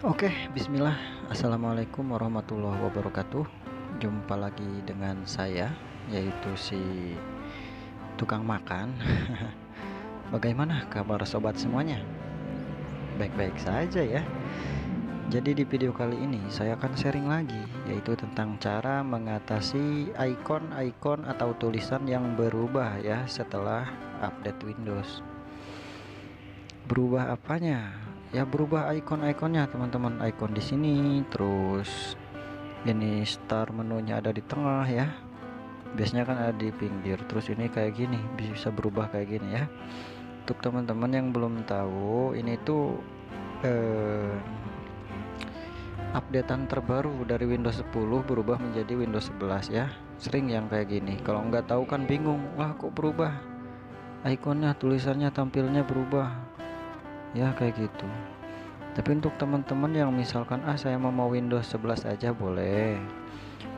Oke, bismillah. Assalamualaikum warahmatullahi wabarakatuh. Jumpa lagi dengan saya, yaitu si tukang makan. Bagaimana kabar sobat semuanya? Baik-baik saja ya. Jadi di video kali ini saya akan sharing lagi, yaitu tentang cara mengatasi icon-icon atau tulisan yang berubah ya setelah update Windows. Berubah apanya? Ya berubah icon-iconnya teman-teman. Icon di sini, terus ini start menunya ada di tengah ya. Biasanya kan ada di pinggir. Terus ini kayak gini, bisa berubah kayak gini ya. Untuk teman-teman yang belum tahu, ini tuh updatean terbaru dari Windows 10 berubah menjadi Windows 11 ya. Sering yang kayak gini. Kalau nggak tahu kan bingung, wah kok berubah? Ikonnya, tulisannya, tampilnya berubah. Ya kayak gitu. Tapi untuk teman-teman yang misalkan saya mau Windows 11 aja boleh.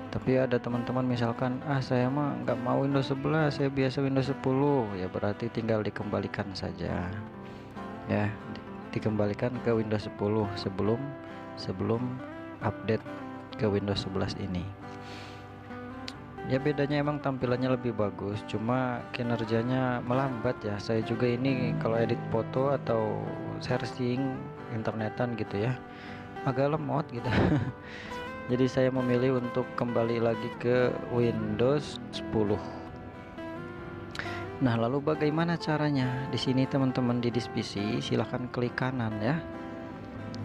Tapi ada teman-teman misalkan saya mah nggak mau Windows 11, saya biasa Windows 10, ya berarti tinggal dikembalikan saja ya, dikembalikan ke Windows 10 sebelum update ke Windows 11 ini. Ya bedanya emang tampilannya lebih bagus, cuma kinerjanya melambat ya. Saya juga ini kalau edit foto atau searching internetan gitu ya, agak lemot gitu. Jadi saya memilih untuk kembali lagi ke Windows 10. Nah, lalu bagaimana caranya? Di sini teman-teman di disk PC silahkan klik kanan ya.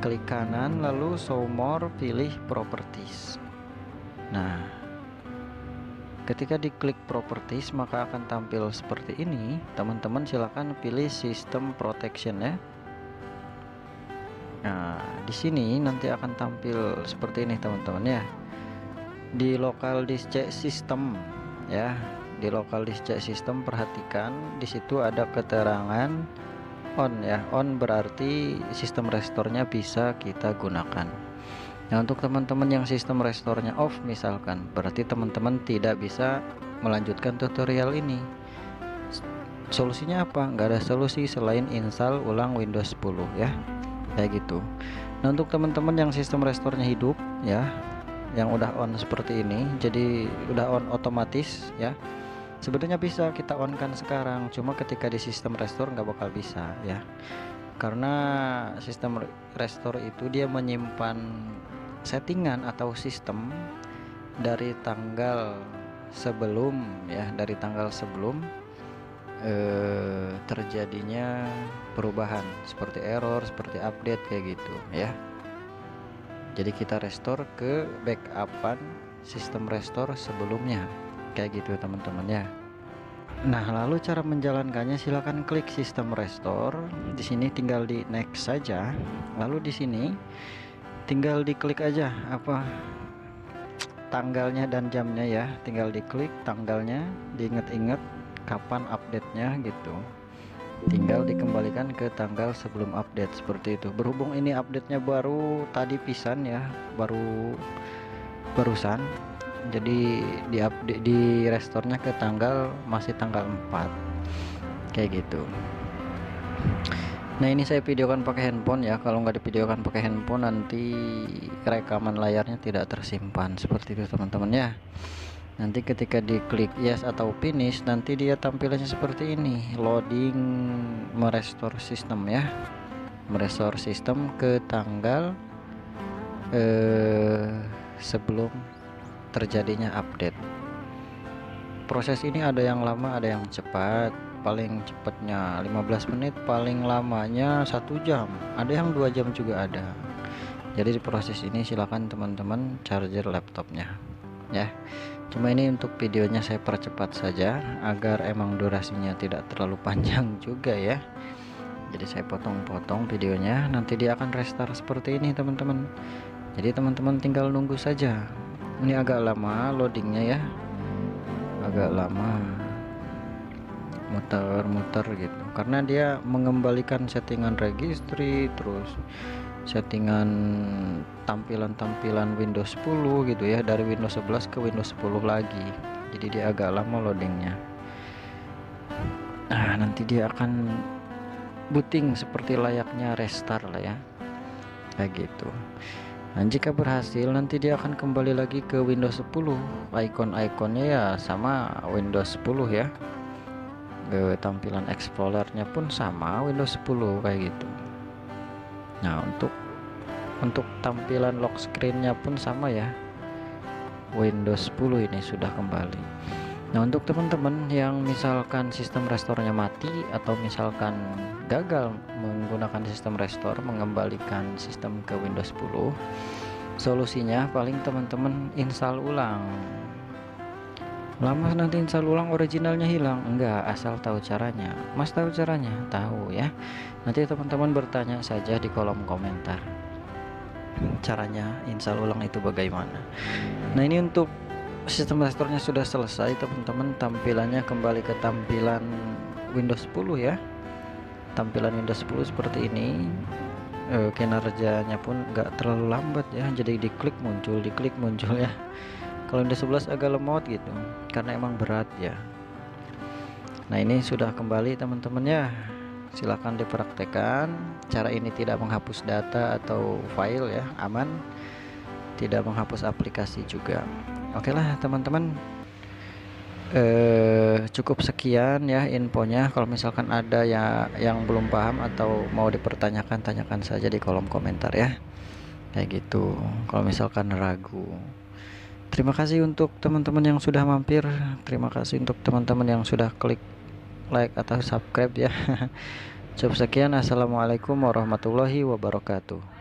Klik kanan lalu show more, pilih properties. Nah, ketika diklik properties maka akan tampil seperti ini. Teman-teman silahkan pilih system protection ya. Nah, di sini nanti akan tampil seperti ini teman-teman ya. Di local disk C system ya. Di local disk C system perhatikan di situ ada keterangan on ya. On berarti sistem restore-nya bisa kita gunakan. Nah, untuk teman-teman yang sistem restore-nya off misalkan, berarti teman-teman tidak bisa melanjutkan tutorial ini. Solusinya apa? Nggak ada solusi selain install ulang Windows 10 ya. Kayak gitu. Nah, untuk teman-teman yang sistem restore-nya hidup ya, yang udah on seperti ini, jadi udah on otomatis ya. Sebenarnya bisa kita on kan sekarang, cuma ketika di sistem restore nggak bakal bisa ya. Karena sistem restore itu dia menyimpan settingan atau sistem dari tanggal sebelum ya, dari tanggal sebelum terjadinya perubahan seperti error, seperti update kayak gitu ya. Jadi kita restore ke backupan sistem restore sebelumnya kayak gitu teman-teman ya. Nah, lalu cara menjalankannya silahkan klik sistem restore. Di sini tinggal di next saja. Lalu di sini tinggal diklik aja apa tanggalnya dan jamnya ya. Tinggal diklik tanggalnya, diinget-inget kapan update-nya gitu. Tinggal dikembalikan ke tanggal sebelum update seperti itu. Berhubung ini update-nya baru tadi pisan ya, barusan. Jadi di update di restore-nya ke tanggal masih tanggal 4 kayak gitu. Nah, ini saya videokan pakai handphone ya. Kalau nggak divideokan pakai handphone nanti rekaman layarnya tidak tersimpan seperti itu teman-teman ya. Nanti ketika diklik yes atau finish nanti dia tampilannya seperti ini, loading merestore sistem ya, merestore sistem ke tanggal sebelum terjadinya update. Proses ini ada yang lama ada yang cepat, paling cepatnya 15 menit, paling lamanya 1 jam, ada yang 2 jam juga ada. Jadi di proses ini silakan teman-teman charger laptopnya ya. Cuma ini untuk videonya saya percepat saja agar emang durasinya tidak terlalu panjang juga ya. Jadi saya potong-potong videonya, nanti dia akan restart seperti ini teman-teman. Jadi teman-teman tinggal nunggu saja. Ini agak lama loadingnya ya, agak lama muter-muter gitu karena dia mengembalikan settingan registry, terus settingan tampilan-tampilan Windows 10 gitu ya, dari Windows 11 ke Windows 10 lagi. Jadi dia agak lama loadingnya. Nah, nanti dia akan booting seperti layaknya restart lah ya. kayak gitu. Nah, jika berhasil nanti dia akan kembali lagi ke Windows 10. Icon-iconnya ya sama Windows 10 ya. Tampilan Explorernya pun sama Windows 10 kayak gitu. Nah, untuk tampilan lock screennya pun sama ya, Windows 10 ini sudah kembali. Nah, untuk teman-teman yang misalkan sistem restorenya mati atau misalkan gagal menggunakan sistem restore mengembalikan sistem ke Windows 10, solusinya paling teman-teman install ulang. Lama nanti install ulang originalnya hilang? Enggak, asal tahu caranya. Mas tahu caranya? Tahu ya. Nanti teman-teman bertanya saja di kolom komentar caranya install ulang itu bagaimana. Nah, ini untuk sistem restorenya sudah selesai teman-teman, tampilannya kembali ke tampilan Windows 10 ya. Tampilan Windows 10 seperti ini. Kinerjanya pun enggak terlalu lambat ya, jadi diklik muncul ya. Kalau Windows 11 agak lemot gitu karena emang berat ya. Nah, ini sudah kembali teman-teman ya. Silahkan dipraktekkan. Cara ini tidak menghapus data atau file ya, aman. Tidak menghapus aplikasi juga. Oke lah teman-teman, cukup sekian ya infonya. Kalau misalkan ada ya yang belum paham atau mau dipertanyakan, tanyakan saja di kolom komentar ya, kayak gitu. Kalau misalkan ragu, terima kasih untuk teman-teman yang sudah mampir. Terima kasih untuk teman-teman yang sudah klik like atau subscribe ya. Cukup sekian. Assalamualaikum warahmatullahi wabarakatuh.